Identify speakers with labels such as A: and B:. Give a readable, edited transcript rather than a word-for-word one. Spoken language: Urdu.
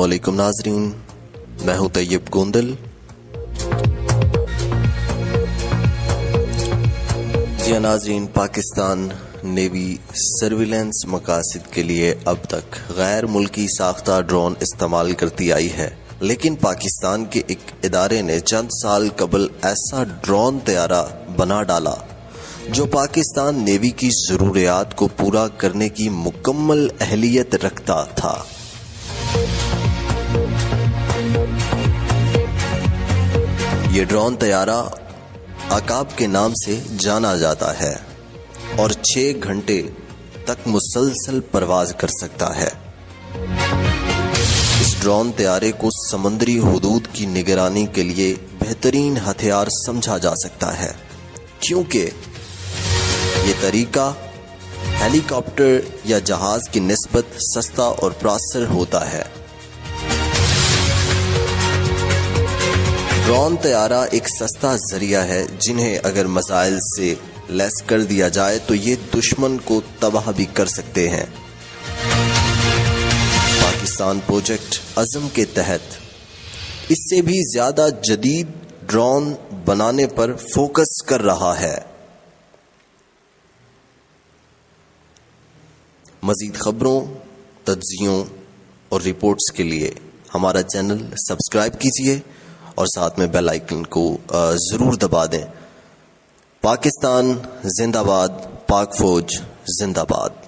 A: السلام علیکم ناظرین، میں ہوں طیب گوندل۔ جی ناظرین، پاکستان نیوی سرویلنس مقاصد کے لیے اب تک غیر ملکی ساختہ ڈرون استعمال کرتی آئی ہے، لیکن پاکستان کے ایک ادارے نے چند سال قبل ایسا ڈرون طیارہ بنا ڈالا جو پاکستان نیوی کی ضروریات کو پورا کرنے کی مکمل اہلیت رکھتا تھا۔ یہ ڈرون طیارہ عقاب کے نام سے جانا جاتا ہے اور 6 گھنٹے تک مسلسل پرواز کر سکتا ہے۔ اس ڈرون طیارے کو سمندری حدود کی نگرانی کے لیے بہترین ہتھیار سمجھا جا سکتا ہے، کیونکہ یہ طریقہ ہیلی کاپٹر یا جہاز کی نسبت سستا اور پراسر ہوتا ہے۔ ڈرون طیارہ ایک سستا ذریعہ ہے جنہیں اگر میزائل سے لیس کر دیا جائے تو یہ دشمن کو تباہ بھی کر سکتے ہیں۔ پاکستان پروجیکٹ عزم کے تحت اس سے بھی زیادہ جدید ڈرون بنانے پر فوکس کر رہا ہے۔ مزید خبروں، تجزیوں اور رپورٹس کے لیے ہمارا چینل سبسکرائب کیجیے اور ساتھ میں بیل آئیکن کو ضرور دبا دیں۔ پاکستان زندہ باد، پاک فوج زندہ باد۔